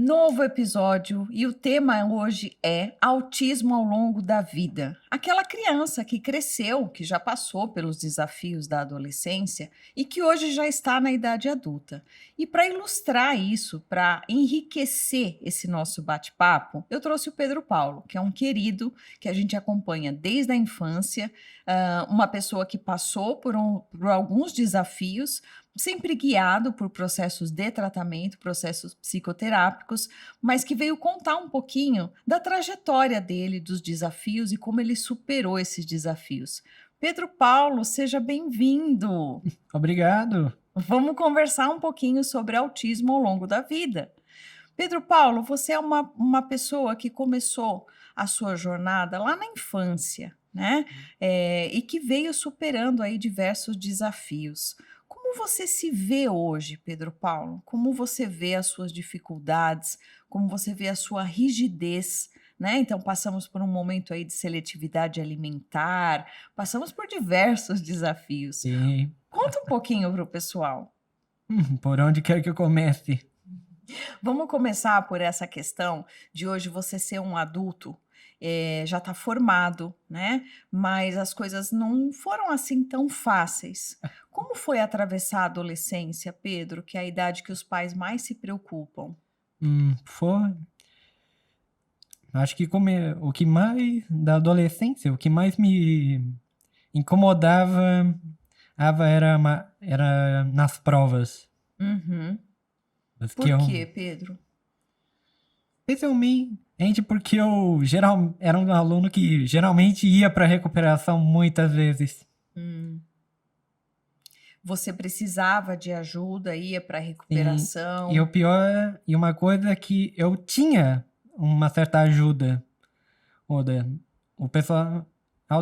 Novo episódio e o tema hoje é autismo ao longo da vida. Aquela criança que cresceu, que já passou pelos desafios da adolescência e que hoje já está na idade adulta. E para ilustrar isso, para enriquecer esse nosso bate-papo, eu trouxe o Pedro Paulo, que é um querido que a gente acompanha desde a infância, uma pessoa que passou por alguns desafios, sempre guiado por processos de tratamento, processos psicoterápicos, mas que veio contar um pouquinho da trajetória dele, dos desafios e como ele superou esses desafios. Pedro Paulo, seja bem-vindo. Obrigado. Vamos conversar um pouquinho sobre autismo ao longo da vida. Pedro Paulo, você é uma pessoa que começou a sua jornada lá na infância, né? E que veio superando aí diversos desafios. Como você se vê hoje, Pedro Paulo? Como você vê as suas dificuldades? Como você vê a sua rigidez? Né? Então, passamos por um momento aí de seletividade alimentar, passamos por diversos desafios. E Conta um pouquinho para o pessoal. por onde quer que eu comece? Vamos começar por essa questão de hoje você ser um adulto, já está formado, né, mas as coisas não foram assim tão fáceis. Como foi atravessar a adolescência, Pedro, que é a idade que os pais mais se preocupam? Foi. Acho que o que mais da adolescência, o que mais me incomodava era nas provas. Uhum. Mas que Por eu, quê, Pedro? especialmente porque eu era um aluno que geralmente ia para recuperação muitas vezes. Hum. Você precisava de ajuda, ia para E o recuperação? pior, e uma coisa é que eu tinha uma certa ajuda. Oda, o pessoal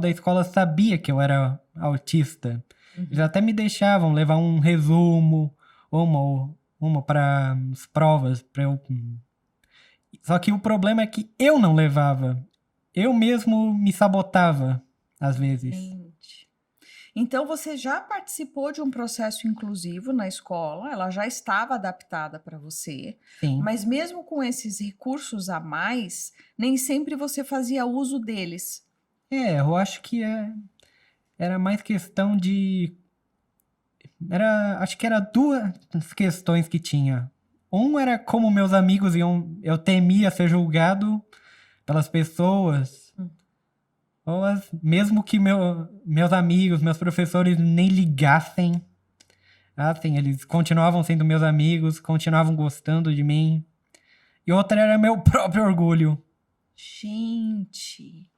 da escola sabia que eu era autista. Eles Uhum. até me deixavam levar um resumo, uma para as provas, para eu. Só que o problema é que eu não levava. Eu mesmo me sabotava, às vezes. Gente. Então você já participou de um processo inclusivo na escola, ela já estava adaptada para você, Sim. mas mesmo com esses recursos a mais, nem sempre você fazia uso deles. Eu acho que era mais questão de. Acho que era duas questões que tinha. Um era como meus amigos iam. Eu temia ser julgado pelas pessoas. Hum. Ou mesmo que meus amigos, meus professores nem ligassem. Assim, eles continuavam sendo meus amigos, continuavam gostando de mim. E outra era meu próprio orgulho. Gente,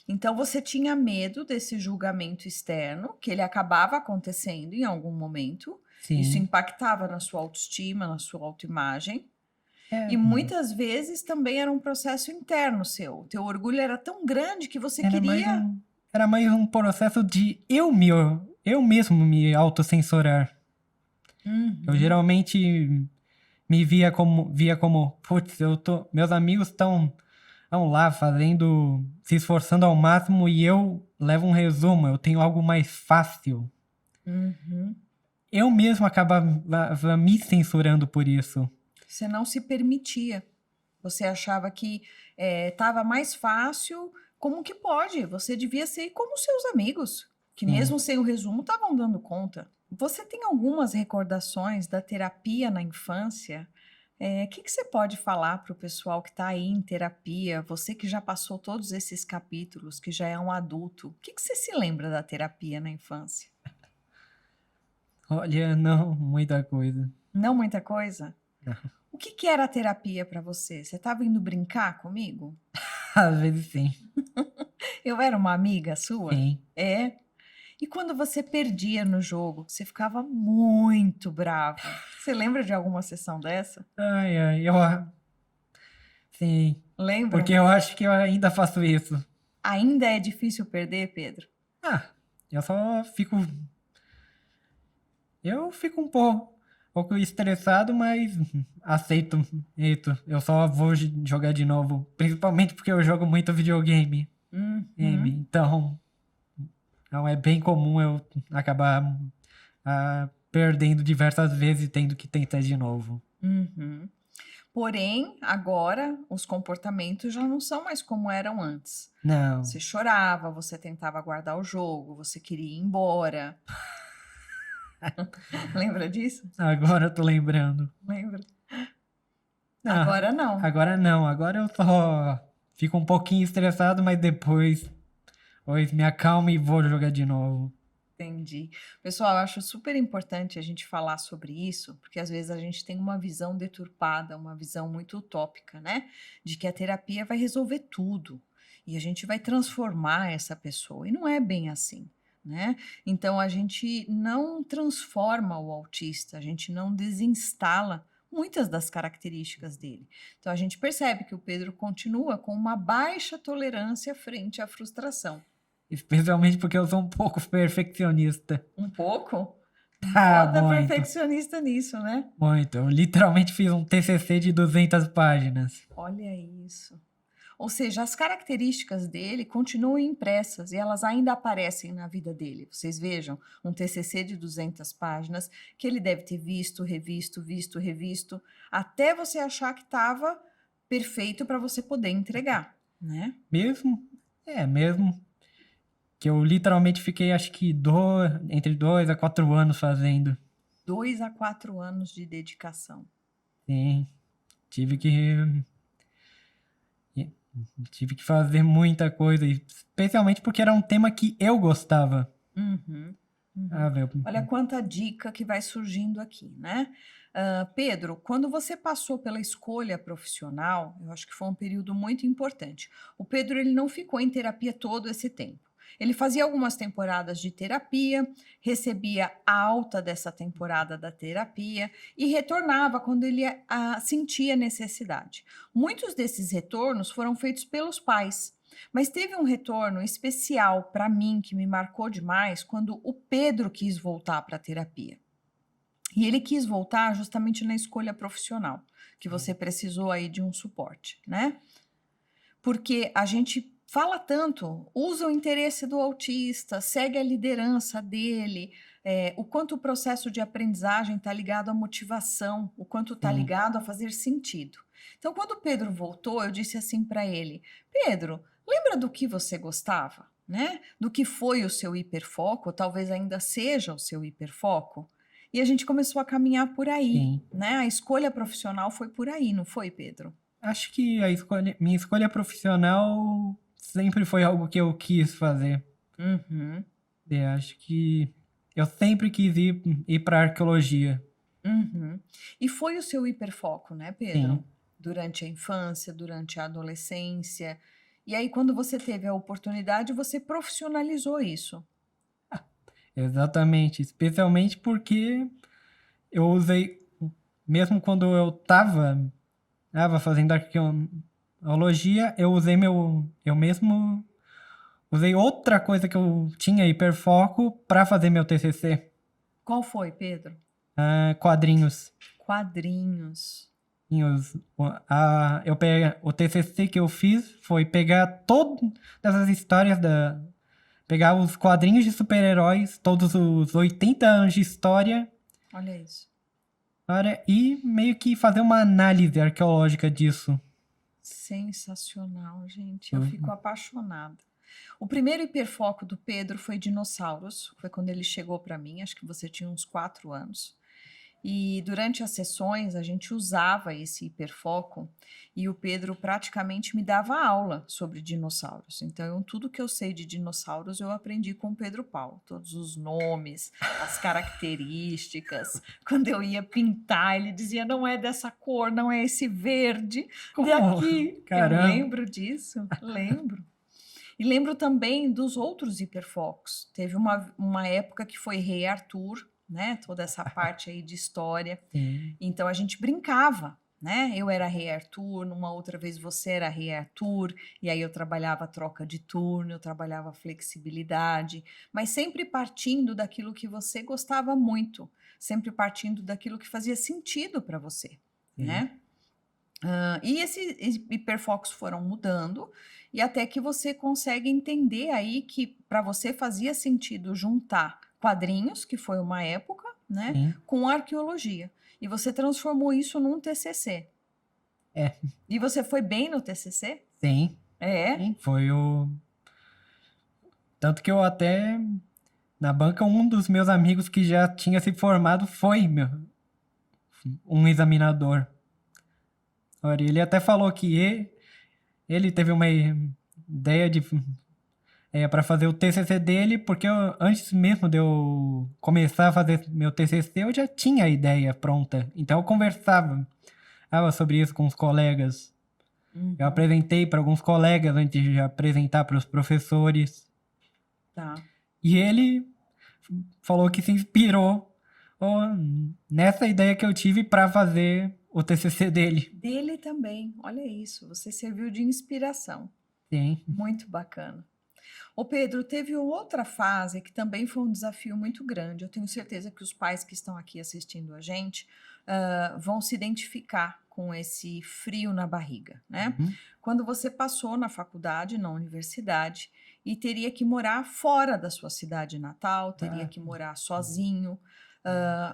então você tinha medo desse julgamento externo, que ele acabava acontecendo em algum momento, isso Sim. impactava na sua autoestima, na sua autoimagem, É, e muitas vezes também era um processo interno seu. O teu orgulho era tão grande que você era mais queria. um, era mais um processo de eu mesmo me autocensurar. Eu Uhum. geralmente via como, putz, meus amigos estão lá fazendo, se esforçando ao máximo e eu levo um resumo, eu tenho algo mais fácil. Uhum. Eu mesmo acabava me censurando por isso. Você não se permitia. Você achava que estava mais fácil. Como que pode? Você devia ser como seus amigos, que Sim. mesmo sem o resumo estavam dando conta. Você tem algumas recordações da terapia na infância? Que você pode falar para o pessoal que está aí em terapia? Você que já passou todos esses capítulos, que já é um adulto, o que você se lembra da terapia na infância? Olha, não, muita coisa. Não muita coisa? Não. O que era a terapia para você? Você estava indo brincar comigo? Às vezes sim. Eu era uma amiga sua? Sim. É? E quando você perdia no jogo, você ficava muito bravo. Você lembra de alguma sessão dessa? Ai, ai, sim. Porque Lembra? eu acho que eu ainda faço isso. Ainda é difícil perder, Pedro? Ah, eu só fico. Eu fico pouco estressado, mas aceito. Eito, eu só vou jogar de novo. Principalmente porque eu jogo muito videogame. Uhum. Então, não é bem comum eu acabar perdendo diversas vezes e tendo que tentar de novo. Uhum. Porém, agora os comportamentos já não são mais como eram antes. Não. Você chorava, você tentava guardar o jogo, você queria ir embora. Lembra disso? Agora eu tô lembrando. Lembra? Ah, Agora não. agora não. Agora eu só fico um pouquinho estressado, mas depois me acalmo e vou jogar de novo. Entendi. Pessoal, eu acho super importante a gente falar sobre isso, porque às vezes a gente tem uma visão deturpada, uma visão muito utópica, né? De que a terapia vai resolver tudo e a gente vai transformar essa pessoa. E não é bem assim, né? Então a gente não transforma o autista, a gente não desinstala muitas das características dele. Então a gente percebe que o Pedro continua com uma baixa tolerância frente à frustração. Especialmente porque eu sou um pouco perfeccionista. Um pouco? Ah, Bota muito, perfeccionista nisso, né? muito. Eu literalmente fiz um TCC de 200 páginas. Olha isso. Ou seja, as características dele continuam impressas e elas ainda aparecem na vida dele. Vocês vejam, um TCC de 200 páginas que ele deve ter visto, revisto, visto, revisto, até você achar que estava perfeito para você poder entregar, né? Mesmo que eu literalmente fiquei, acho que entre 2 a 4 anos fazendo. 2 a 4 anos de dedicação. Sim, tive que, tive que fazer muita coisa, especialmente porque era um tema que eu gostava. Uhum, uhum. Ah, velho, Olha quanta dica que vai surgindo aqui, né? Pedro, quando você passou pela escolha profissional, eu acho que foi um período muito importante. O Pedro ele não ficou em terapia todo esse tempo. Ele fazia algumas temporadas de terapia, recebia a alta dessa temporada da terapia e retornava quando ele sentia necessidade. Muitos desses retornos foram feitos pelos pais. Mas teve um retorno especial para mim que me marcou demais quando o Pedro quis voltar para a terapia. E ele quis voltar justamente na escolha profissional, que você precisou aí de um suporte, né? Porque a gente fala tanto, usa o interesse do autista, segue a liderança dele, o quanto o processo de aprendizagem está ligado à motivação, o quanto está sim. ligado a fazer sentido. Então, quando o Pedro voltou, eu disse assim para ele: Pedro, lembra do que você gostava, né? Do que foi o seu hiperfoco, talvez ainda seja o seu hiperfoco. E a gente começou a caminhar por aí, Sim. né? A escolha profissional foi por aí, não foi, Pedro? Acho que minha escolha profissional sempre foi algo que eu quis fazer. Uhum. Acho que eu sempre quis ir para arqueologia. Uhum. E foi o seu hiperfoco, né, Pedro? Sim, Durante a infância, durante a adolescência. E aí, quando você teve a oportunidade, você profissionalizou isso. exatamente. Especialmente porque eu usei, mesmo quando eu tava fazendo arqueologia, eu mesmo usei outra coisa que eu tinha hiperfoco para fazer meu TCC, Qual foi, Pedro? quadrinhos. Quadrinhos. O TCC que eu fiz foi pegar todas as histórias pegar os quadrinhos de super-heróis, todos os 80 anos de história, Olha isso. e meio que fazer uma análise arqueológica disso. Sensacional, gente. Eu fico Uhum. apaixonada. O primeiro hiperfoco do Pedro foi dinossauros. Foi quando ele chegou para mim, acho que você tinha uns 4 anos. E durante as sessões a gente usava esse hiperfoco e o Pedro praticamente me dava aula sobre dinossauros. Então, tudo que eu sei de dinossauros eu aprendi com o Pedro Paulo, todos os nomes, as características. Quando eu ia pintar, ele dizia: não é dessa cor, não é esse verde, Como? daqui. Eu Caramba. lembro disso, lembro. E lembro também dos outros hiperfocos. Teve uma época que foi Rei Arthur, né? Toda essa parte aí de história. Sim. Então a gente brincava, né? Eu era Rei Arthur, numa outra vez você era Rei Arthur, e aí eu trabalhava troca de turno, eu trabalhava flexibilidade, mas sempre partindo daquilo que você gostava muito, sempre partindo daquilo que fazia sentido para você, Sim. né? E esses hiperfocos foram mudando, e até que você consegue entender aí que para você fazia sentido juntar quadrinhos, que foi uma época, né, Sim. com arqueologia. E você transformou isso num TCC. É, E você foi bem no TCC? sim, É? sim, foi o... Tanto que eu até, na banca, um dos meus amigos que já tinha se formado foi um examinador. Olha, ele até falou que ele teve uma ideia de para fazer o TCC dele, porque antes mesmo de eu começar a fazer meu TCC, eu já tinha a ideia pronta. Então eu conversava sobre isso com os colegas. Eu Uhum. apresentei para alguns colegas antes de apresentar para os professores. Tá. E ele falou que se inspirou ó, nessa ideia que eu tive para fazer o TCC dele. Dele também. Olha isso, você serviu de inspiração. Sim. Muito bacana. Ô Pedro, teve outra fase que também foi um desafio muito grande. Eu tenho certeza que os pais que estão aqui assistindo a gente vão se identificar com esse frio na barriga, né? Uhum. Quando você passou na faculdade, na universidade, e teria que morar fora da sua cidade natal, teria que morar sozinho.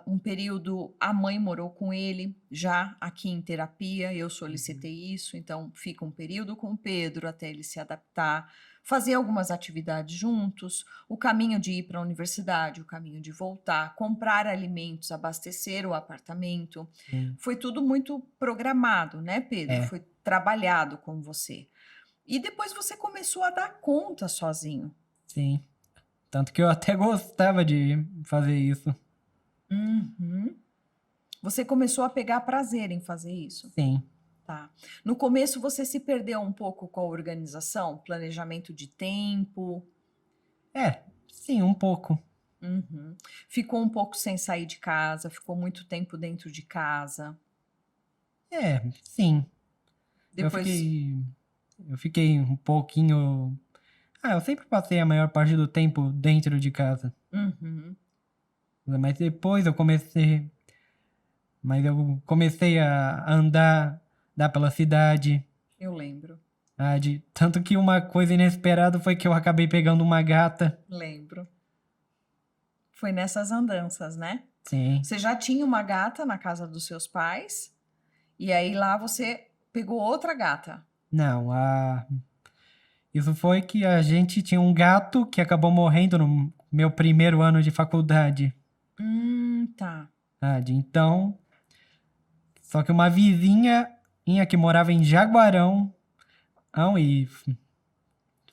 Um período a mãe morou com ele, já aqui em terapia, eu solicitei isso, então fica um período com o Pedro até ele se adaptar, fazer algumas atividades juntos, o caminho de ir para a universidade, o caminho de voltar, comprar alimentos, abastecer o apartamento. Sim. Foi tudo muito programado, né, Pedro? É. Foi trabalhado com você. E depois você começou a dar conta sozinho. Sim. Tanto que eu até gostava de fazer isso. Uhum. Você começou a pegar prazer em fazer isso. Sim. Tá. No começo você se perdeu um pouco com a organização, planejamento de tempo. Sim, um pouco. Uhum. Ficou um pouco sem sair de casa, ficou muito tempo dentro de casa. Sim. Eu Depois, fiquei. Eu fiquei um pouquinho. Eu sempre passei a maior parte do tempo dentro de casa. uhum, Mas depois eu comecei. Mas eu comecei a andar pela cidade. eu lembro, Tanto que uma coisa inesperada foi que eu acabei pegando uma gata. lembro. Foi nessas andanças, né? Sim. Você já tinha uma gata na casa dos seus pais, e aí lá você pegou outra gata. Não, isso foi que a gente tinha um gato que acabou morrendo no meu primeiro ano de faculdade. Tá. Então, só que uma vizinha minha que morava em Jaguarão e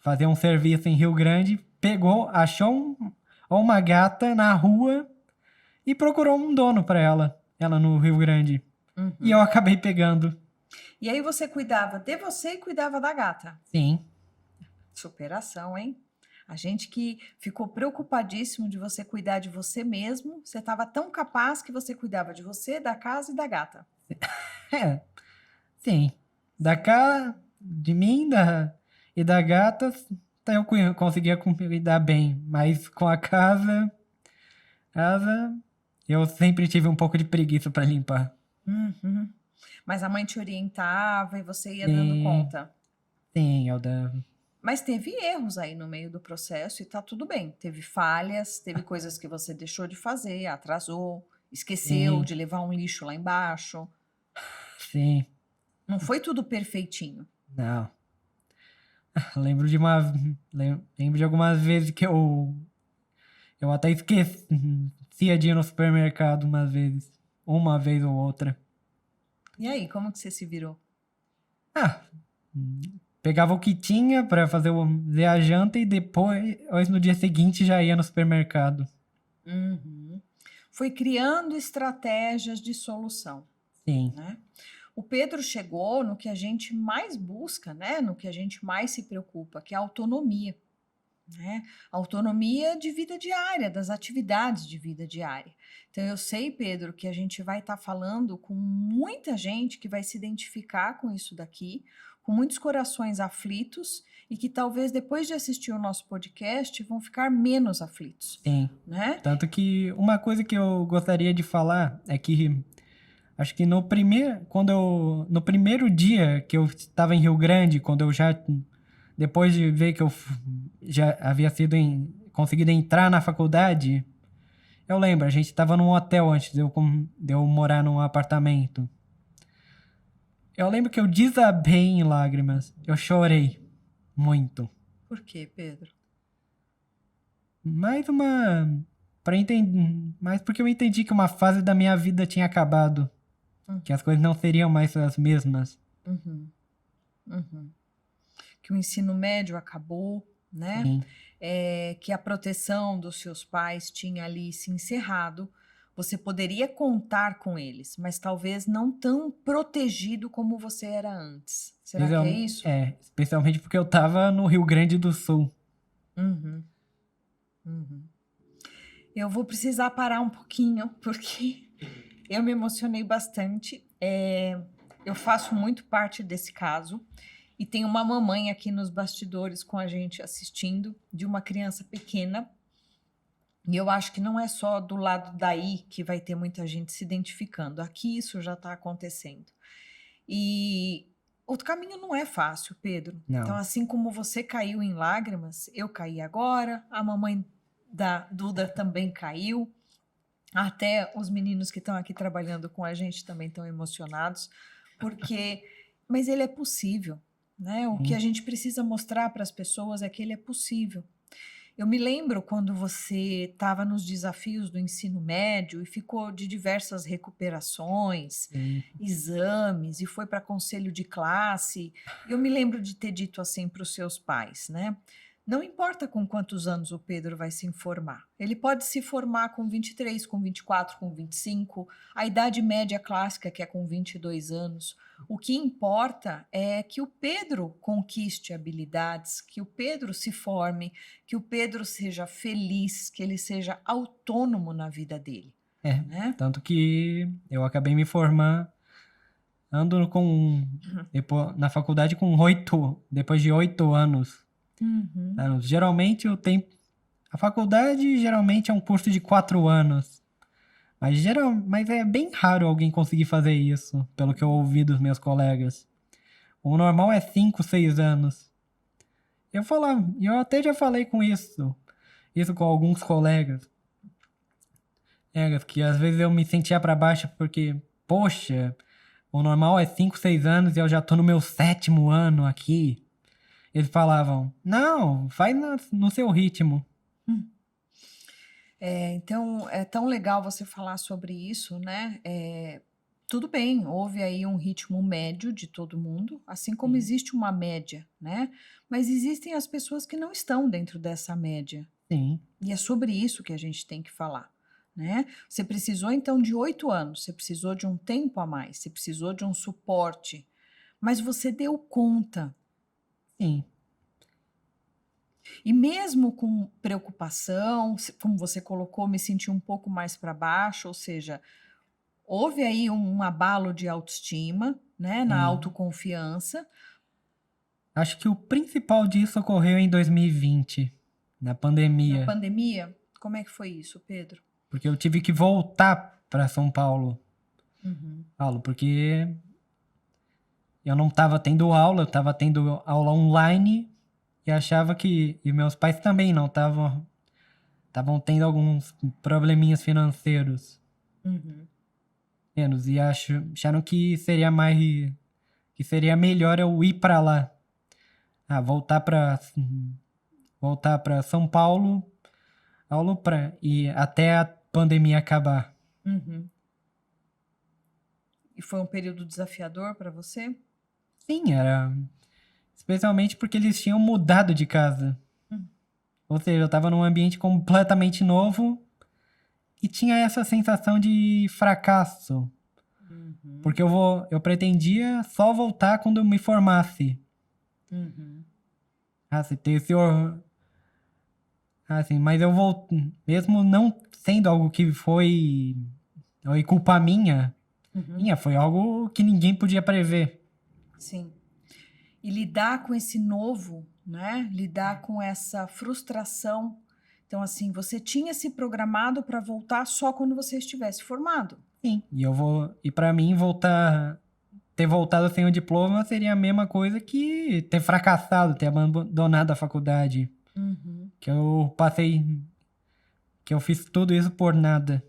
fazia um serviço em Rio Grande, achou uma gata na rua e procurou um dono para ela no Rio Grande. E eu Uhum. acabei pegando. E aí você cuidava de você e cuidava da gata. Sim, Superação, hein? A gente que ficou preocupadíssimo de você cuidar de você mesmo, você estava tão capaz que você cuidava de você, da casa e da gata. é, sim. Da cá, de mim e da gata, eu conseguia cuidar bem. Mas com a casa, eu sempre tive um pouco de preguiça para limpar. Uhum. Mas a mãe te orientava e você ia dando Sim, conta. sim, eu dava. Mas teve erros aí no meio do processo e tá tudo bem. Teve falhas, teve coisas que você deixou de fazer, atrasou, esqueceu Sim, de levar um lixo lá embaixo. sim. Não foi tudo perfeitinho. Não. Lembro de uma. Lembro de algumas vezes que eu até esquecia de ir no supermercado umas vezes. Uma vez ou outra. E aí, como que você se virou? Ah, pegava o que tinha pra fazer a janta e depois, no dia seguinte, já ia no supermercado. Uhum. Foi criando estratégias de solução, Sim, né? O Pedro chegou no que a gente mais busca, né? No que a gente mais se preocupa, que é a autonomia, né? Autonomia de vida diária, das atividades de vida diária. Então, eu sei, Pedro, que a gente vai estar falando com muita gente que vai se identificar com isso daqui, com muitos corações aflitos e que talvez depois de assistir o nosso podcast vão ficar menos aflitos, sim. né? Tanto que uma coisa que eu gostaria de falar é que acho que no primeiro dia que eu estava em Rio Grande, quando eu já depois de ver que eu já havia conseguido entrar na faculdade, eu lembro, a gente estava num hotel antes de eu morar num apartamento. Eu lembro que eu desabei em lágrimas. Eu chorei muito. Por quê, Pedro? Mais uma. Pra entender. Mais porque eu entendi que uma fase da minha vida tinha acabado. Hum, Que as coisas não seriam mais as mesmas. Uhum, uhum. Que o ensino médio acabou, né? Sim. Que a proteção dos seus pais tinha ali se encerrado. Você poderia contar com eles, mas talvez não tão protegido como você era antes. Será que é isso? Especialmente porque eu tava no Rio Grande do Sul. Uhum, uhum. Eu vou precisar parar um pouquinho, porque eu me emocionei bastante. Eu faço muito parte desse caso e tem uma mamãe aqui nos bastidores com a gente assistindo, de uma criança pequena. E eu acho que não é só do lado daí que vai ter muita gente se identificando. Aqui isso já está acontecendo. E o caminho não é fácil, Pedro. Então, Não. assim como você caiu em lágrimas, eu caí agora, a mamãe da Duda também caiu. Até os meninos que estão aqui trabalhando com a gente também estão emocionados, porque. Mas ele é possível, né? O que a Sim. gente precisa mostrar para as pessoas é que ele é possível. Eu me lembro quando você estava nos desafios do ensino médio e ficou de diversas recuperações, Sim. exames e foi para conselho de classe. Eu me lembro de ter dito assim para os seus pais, né? Não importa com quantos anos o Pedro vai se informar. Ele pode se formar com 23, com 24, com 25, a idade média clássica, que é com 22 anos. O que importa é que o Pedro conquiste habilidades, que o Pedro se forme, que o Pedro seja feliz, que ele seja autônomo na vida dele, É. né? Tanto que eu acabei me formando com. Na faculdade com 8. Depois de 8 anos. Uhum. Geralmente o tempo. A faculdade geralmente é um curso de 4 anos. Mas é bem raro alguém conseguir fazer isso, pelo que eu ouvi dos meus colegas. O normal é 5, 6 anos. Eu até já falei isso com alguns colegas. Que às vezes eu me sentia pra baixo porque, poxa, o normal é 5, 6 anos e eu já tô no meu 7º ano aqui. Eles falavam, não, vai no seu ritmo. Então, é tão legal você falar sobre isso, né? Tudo bem, houve aí um ritmo médio de todo mundo, assim como Sim. existe uma média, né? Mas existem as pessoas que não estão dentro dessa média. Sim, E é sobre isso que a gente tem que falar, né? Você precisou então de 8 anos, você precisou de um tempo a mais, você precisou de um suporte, mas você deu conta. sim. E mesmo com preocupação, como você colocou, me senti um pouco mais para baixo, ou seja, houve aí um abalo de autoestima, né, na Sim. autoconfiança. Acho que o principal disso ocorreu em 2020, na Na pandemia, pandemia, como é que foi isso, Pedro? porque eu tive que voltar para São Paulo, Uhum, porque eu não estava tendo aula, eu estava tendo aula online e achava que e meus pais também não estavam tendo alguns probleminhas financeiros uhum, menos e acharam que seria melhor eu ir para lá, ah, voltar para São Paulo, aula para e até a pandemia acabar. uhum. E foi um período desafiador para você? Sim, era especialmente porque eles tinham mudado de casa. Hum, Ou seja, eu estava num ambiente completamente novo e tinha essa sensação de fracasso, uhum, porque eu pretendia só voltar quando eu me formasse. uhum, Se ter esse assim, mas eu vou mesmo não sendo algo que foi culpa uhum. minha foi algo que ninguém podia prever. Sim. E lidar com esse novo, né? Lidar com essa frustração. Então, assim, você tinha se programado para voltar só quando você estivesse formado. Sim, e para mim ter voltado sem o diploma seria a mesma coisa que ter fracassado, ter abandonado a faculdade, Uhum. que eu passei, que eu fiz tudo isso por nada.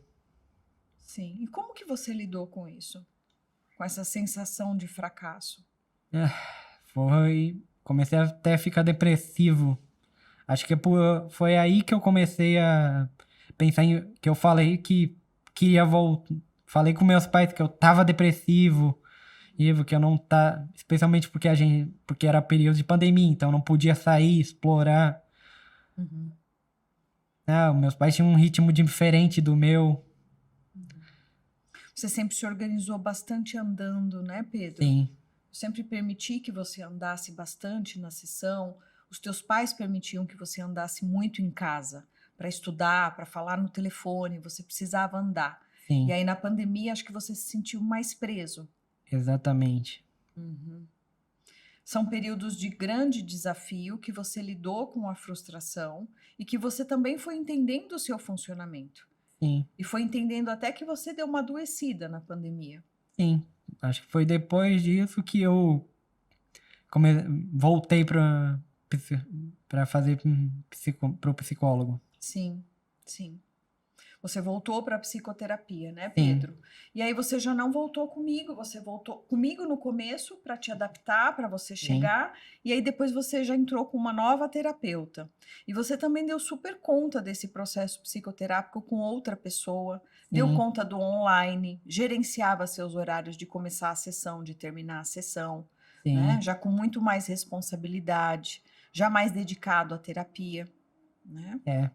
Sim. E como que você lidou com isso? com essa sensação de fracasso? Comecei até a ficar depressivo. Acho que foi aí que eu comecei a pensar que eu falei que queria voltar. Falei com meus pais que eu tava depressivo, Ivo, que eu não tá, especialmente porque era período de pandemia, então eu não podia sair, explorar. Uhum. Meus pais tinham um ritmo diferente do meu. Você sempre se organizou bastante andando, né, Pedro? Sim, Sempre permiti que você andasse bastante na sessão. Os teus pais permitiam que você andasse muito em casa para estudar, para falar no telefone. Você precisava andar. E sim, aí na pandemia acho que você se sentiu mais preso. exatamente. São períodos de grande desafio que você lidou com a frustração e que você também foi entendendo o seu funcionamento. Sim, E foi entendendo até que você deu uma adoecida na pandemia. sim. Acho que foi depois disso que eu come... voltei para fazer pro psicólogo. Sim, sim. Você voltou para a psicoterapia, né, Sim, Pedro? E aí você já não voltou comigo, você voltou comigo no começo para te adaptar, para você sim, chegar, e aí depois você já entrou com uma nova terapeuta. E você também deu super conta desse processo psicoterápico com outra pessoa, deu sim, conta do online, gerenciava seus horários de começar a sessão, de terminar a sessão, né? sim. Já com muito mais responsabilidade, já mais dedicado à terapia, né? É,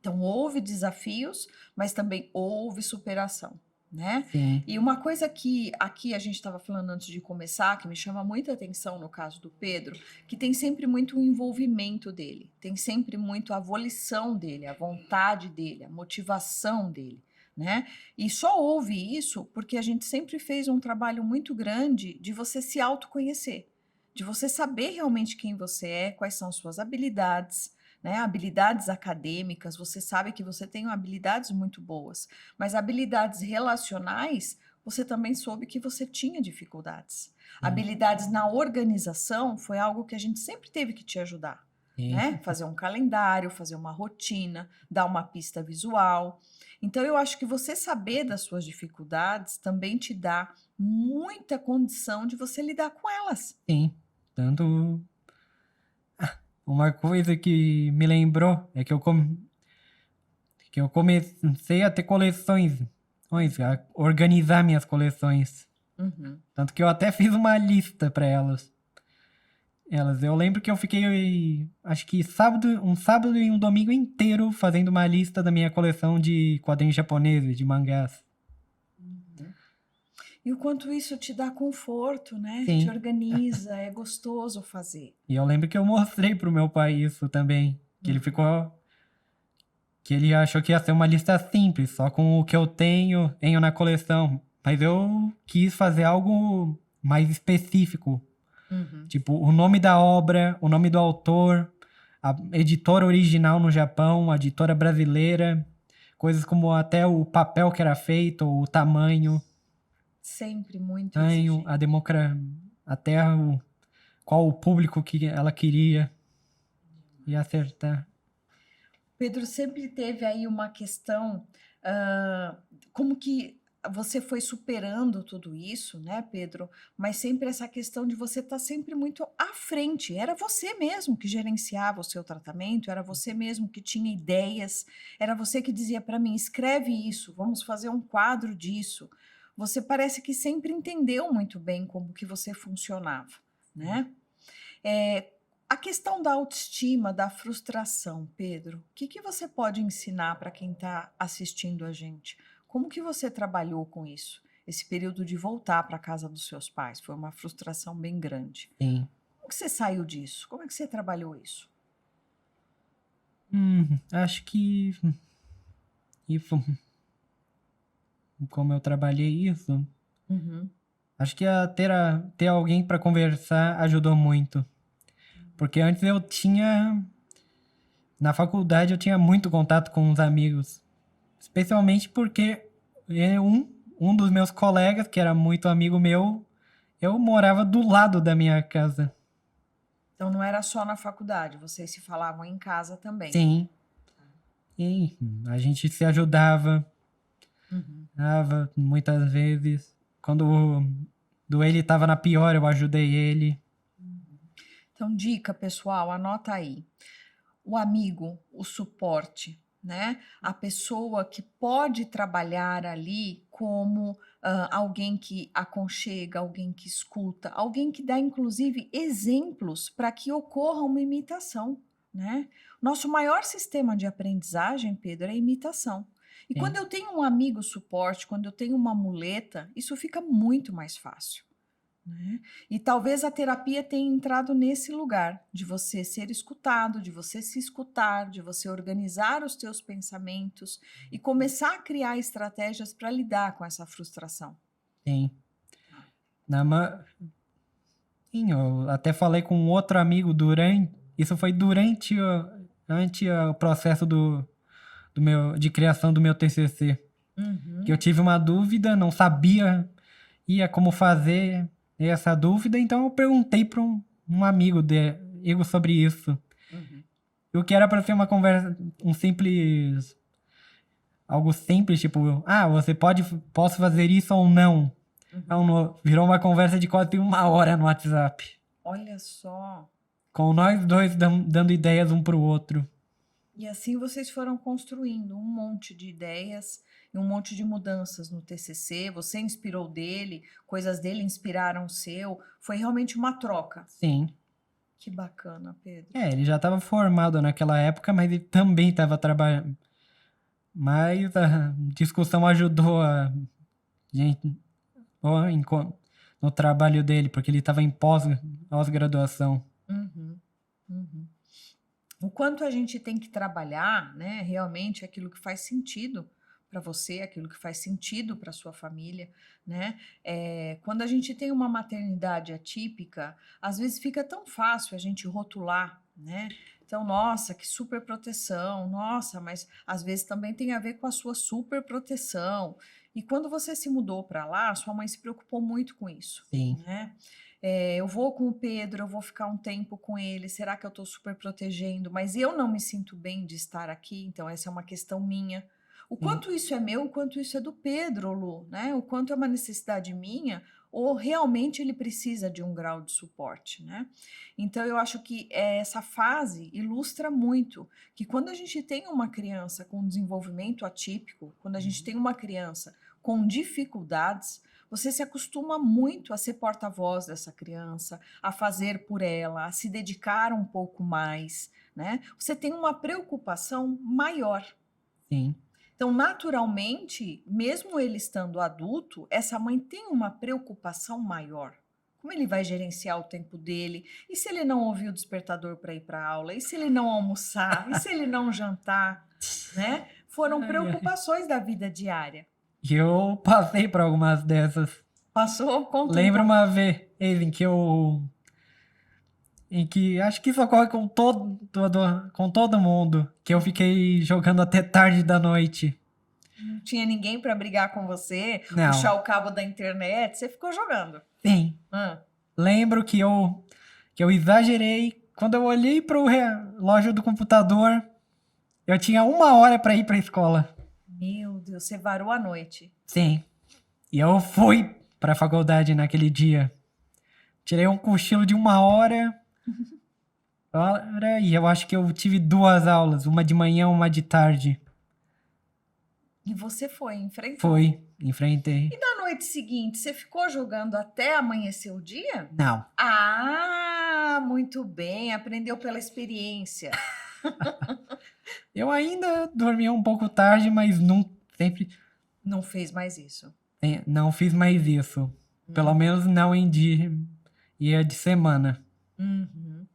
Então, houve desafios, mas também houve superação, né? sim, E uma coisa que aqui a gente estava falando antes de começar, que me chama muita atenção no caso do Pedro, que tem sempre muito o envolvimento dele, tem sempre muito a volição dele, a vontade dele, a motivação dele, né? E só houve isso porque a gente sempre fez um trabalho muito grande de você se autoconhecer, de você saber realmente quem você é, quais são suas habilidades, né, habilidades acadêmicas, você sabe que você tem habilidades muito boas, mas habilidades relacionais, você também soube que você tinha dificuldades. sim, Habilidades na organização foi algo que a gente sempre teve que te ajudar, sim, né? Fazer um calendário, fazer uma rotina, dar uma pista visual. Então, eu acho que você saber das suas dificuldades também te dá muita condição de você lidar com elas. sim. Tanto uma coisa que me lembrou é que eu comecei a ter coleções, a organizar minhas coleções. Uhum. Tanto que eu até fiz uma lista para elas. Eu lembro que eu fiquei, acho que um sábado e um domingo inteiro fazendo uma lista da minha coleção de quadrinhos japoneses, de mangás. E o quanto isso te dá conforto, né? Te Sim. organiza, é gostoso fazer. E eu lembro que eu mostrei pro meu pai isso também, que ele achou que ia ser uma lista simples, só com o que eu tenho na coleção, mas eu quis fazer algo mais específico, Uhum. tipo o nome da obra, o nome do autor, a editora original no Japão, a editora brasileira, coisas como até o papel que era feito, o Sempre muito tamanho, a exigente. até qual o público que ela queria e acertar. Pedro, sempre teve aí uma questão, ah, como que você foi superando tudo isso, né, Pedro? Mas sempre essa questão de você estar sempre muito à frente. Era você mesmo que gerenciava o seu tratamento, era você mesmo que tinha ideias, era você que dizia para mim: escreve isso, vamos fazer um quadro disso. Você parece que sempre entendeu muito bem como que você funcionava, né? É, a questão da autoestima, da frustração, Pedro, o que que você pode ensinar para quem está assistindo a gente? Como que você trabalhou com isso? Esse período de voltar para a casa dos seus pais foi uma frustração bem grande. Sim. Como que você saiu disso? Como é que você trabalhou isso? Acho que isso, como eu trabalhei isso, Uhum, acho que ter alguém para conversar ajudou muito. Porque antes na faculdade eu tinha muito contato com os amigos. Especialmente porque um dos meus colegas, que era muito amigo meu, eu morava do lado da minha casa. então não era só na faculdade, vocês se falavam em casa também. Sim, e a gente se ajudava, Uhum. muitas vezes. Quando do ele estava na pior, eu ajudei ele. Então, dica, pessoal, anota aí. O amigo, o suporte, né? A pessoa que pode trabalhar ali como alguém que aconchega, alguém que escuta, alguém que dá, inclusive, exemplos para que ocorra uma imitação, né? Nosso maior sistema de aprendizagem, Pedro, é a imitação. E Sim, quando eu tenho um amigo suporte, quando eu tenho uma muleta, isso fica muito mais fácil. Né? E talvez a terapia tenha entrado nesse lugar de você ser escutado, de você se escutar, de você organizar os teus pensamentos e começar a criar estratégias para lidar com essa frustração. sim. Na ma... Sim, eu até falei com um outro amigo durante. Isso foi durante o processo de criação do meu TCC. Que eu Uhum, tive uma dúvida, não sabia como fazer essa dúvida, então eu perguntei para um amigo dele sobre isso. uhum, E o que era para ser uma conversa, algo simples, tipo, posso fazer isso ou não? uhum. Não, virou uma conversa de quase 1 hora no WhatsApp. Olha só. Com nós dois dando ideias um pro outro. E assim vocês foram construindo um monte de ideias e um monte de mudanças no TCC. Você inspirou dele, coisas dele inspiraram o seu. Foi realmente uma troca. Sim. Que bacana, Pedro. Ele já estava formado naquela época, mas ele também estava trabalhando. Mas a discussão ajudou a gente no trabalho dele, porque ele estava em pós-graduação. Uhum, uhum. O quanto a gente tem que trabalhar, né, realmente aquilo que faz sentido para você, aquilo que faz sentido para sua família, né? Quando a gente tem uma maternidade atípica, às vezes fica tão fácil a gente rotular, né? Então, nossa, que super proteção, nossa, mas às vezes também tem a ver com a sua super proteção. E quando você se mudou para lá, sua mãe se preocupou muito com isso, Sim, né? Eu vou com o Pedro, eu vou ficar um tempo com ele, será que eu estou super protegendo? Mas eu não me sinto bem de estar aqui, então essa é uma questão minha. O sim, quanto isso é meu, o quanto isso é do Pedro, Lu, né? O quanto é uma necessidade minha, ou realmente ele precisa de um grau de suporte, né? Então eu acho que essa fase ilustra muito que quando a gente tem uma criança com desenvolvimento atípico, quando a gente tem uma criança com dificuldades, você se acostuma muito a ser porta-voz dessa criança, a fazer por ela, a se dedicar um pouco mais, né? Você tem uma preocupação maior. sim. Então, naturalmente, mesmo ele estando adulto, essa mãe tem uma preocupação maior. Como ele vai gerenciar o tempo dele? E se ele não ouvir o despertador para ir para a aula? E se ele não almoçar? E se ele não jantar? Né? Foram Ai, ai. preocupações da vida diária. E eu passei por algumas dessas. Passou? Conta um Lembro pouco. uma vez em que acho que isso ocorre com todo mundo, que eu fiquei jogando até tarde da noite. Não tinha ninguém para brigar com você, puxar Não, o cabo da internet, você ficou jogando. sim. Ah, Lembro que eu exagerei. Quando eu olhei pro relógio do computador, eu tinha 1 hora para ir pra escola. meu Deus, você varou a noite. Sim. E eu fui pra faculdade naquele dia. Tirei um cochilo de 1 hora. E eu acho que eu tive 2 aulas, uma de manhã, uma de tarde. E você foi, enfrentou. Foi, enfrentei. E na noite seguinte, você ficou jogando até amanhecer o dia? Não. Ah, muito bem, aprendeu pela experiência. Eu ainda dormia um pouco tarde, mas não sempre Não fez mais isso. não fiz mais isso. Pelo menos não em dia de semana. Uhum.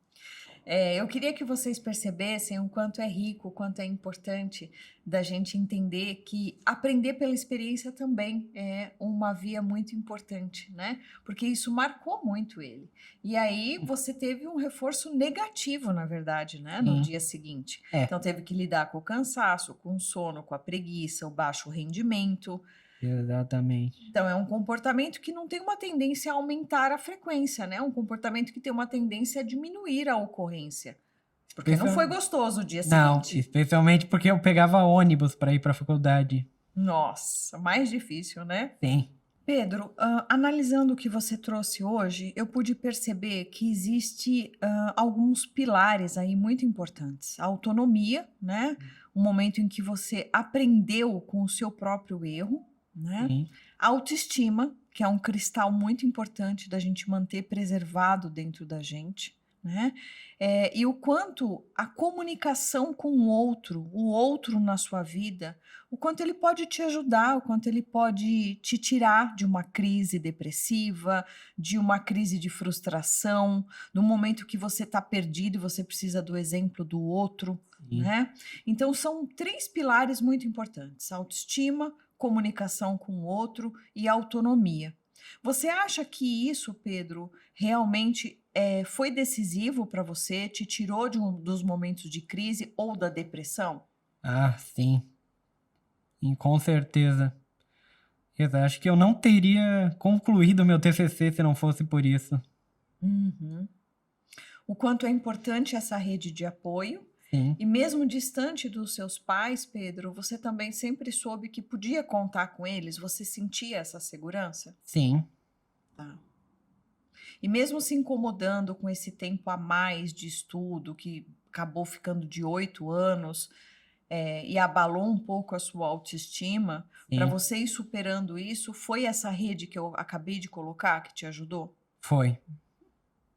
Eu queria que vocês percebessem o quanto é rico, o quanto é importante da gente entender que aprender pela experiência também é uma via muito importante, né? Porque isso marcou muito ele. E aí você teve um reforço negativo, na verdade, né? No Sim. dia seguinte. É, Então teve que lidar com o cansaço, com o sono, com a preguiça, o baixo rendimento. exatamente. Então, é um comportamento que não tem uma tendência a aumentar a frequência, né? É um comportamento que tem uma tendência a diminuir a ocorrência. Porque não foi Especial- gostoso o dia Não, seguinte. especialmente porque eu pegava ônibus para ir para a faculdade. Nossa, mais difícil, né? Sim. Pedro, analisando o que você trouxe hoje, eu pude perceber que existe alguns pilares aí muito importantes. A autonomia, né? Um momento em que você aprendeu com o seu próprio erro, né? Sim, A autoestima, que é um cristal muito importante da gente manter preservado dentro da gente, né? E o quanto a comunicação com o outro na sua vida, o quanto ele pode te ajudar, o quanto ele pode te tirar de uma crise depressiva, de uma crise de frustração, no momento que você está perdido e você precisa do exemplo do outro, sim. né? Então, são três pilares muito importantes: autoestima, comunicação com o outro e autonomia. Você acha que isso, Pedro, realmente foi decisivo para você? Te tirou dos momentos de crise ou da depressão? Ah, sim. E com certeza. Eu acho que eu não teria concluído meu TCC se não fosse por isso. Uhum. O quanto é importante essa rede de apoio. Sim, E mesmo distante dos seus pais, Pedro, você também sempre soube que podia contar com eles? Você sentia essa segurança? sim, Tá. E mesmo se incomodando com esse tempo a mais de estudo, que acabou ficando de 8 anos, e abalou um pouco a sua autoestima, para sim. você ir superando isso, foi essa rede que eu acabei de colocar que te ajudou? Foi.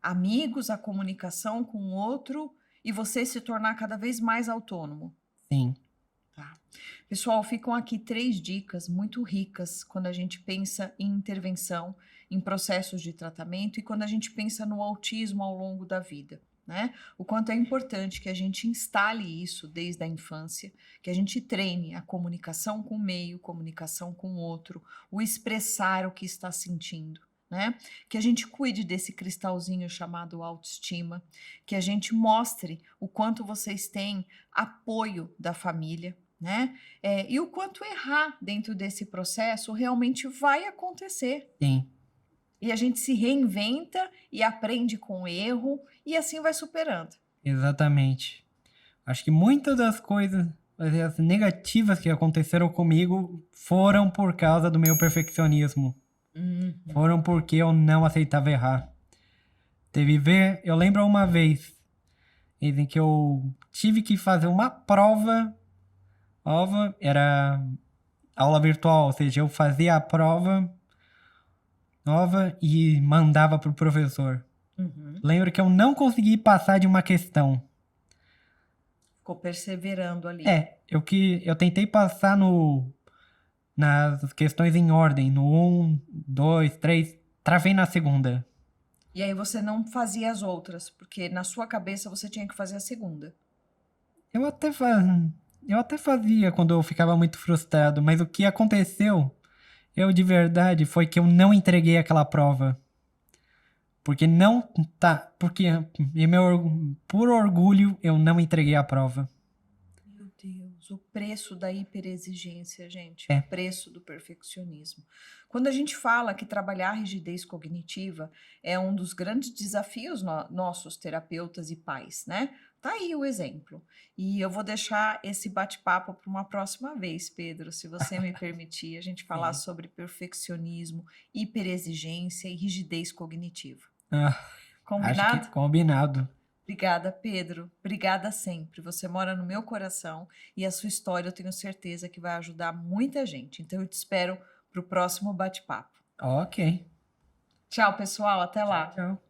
Amigos, a comunicação com o outro e você se tornar cada vez mais autônomo. Sim, Tá. Pessoal, ficam aqui 3 dicas muito ricas quando a gente pensa em intervenção, em processos de tratamento e quando a gente pensa no autismo ao longo da vida, né? O quanto é importante que a gente instale isso desde a infância, que a gente treine a comunicação com o meio, comunicação com o outro, o expressar o que está sentindo, né? Que a gente cuide desse cristalzinho chamado autoestima, que a gente mostre o quanto vocês têm apoio da família, né? E o quanto errar dentro desse processo realmente vai acontecer. sim. E a gente se reinventa e aprende com o erro e assim vai superando. Exatamente. Acho que muitas das coisas as negativas que aconteceram comigo foram por causa do meu perfeccionismo. Uhum. Foram porque eu não aceitava errar. Eu lembro uma vez em que eu tive que fazer uma prova, era aula virtual, ou seja, eu fazia a prova nova e mandava pro professor. Uhum. Lembro que eu não consegui passar de uma questão. Ficou perseverando ali. Eu tentei passar no nas questões em ordem, no um, 2, 3, travei na segunda. E aí você não fazia as outras, porque na sua cabeça você tinha que fazer a segunda. Eu até, fa... eu até fazia quando eu ficava muito frustrado, mas o que aconteceu, eu de verdade, foi que eu não entreguei aquela prova. Porque não tá. Porque por orgulho eu não entreguei a prova. Meu Deus, o preço da hiperexigência, gente, o É, preço do perfeccionismo. Quando a gente fala que trabalhar a rigidez cognitiva é um dos grandes desafios nossos terapeutas e pais, né? Tá aí o exemplo. E eu vou deixar esse bate-papo para uma próxima vez, Pedro, se você me permitir, a gente falar sim. sobre perfeccionismo, hiperexigência e rigidez cognitiva. Ah, acho que Combinado? combinado. Obrigada, Pedro. Obrigada sempre. Você mora no meu coração e a sua história eu tenho certeza que vai ajudar muita gente. Então eu te espero para o próximo bate-papo. Ok. Tchau, pessoal. Até Tchau, lá. tchau.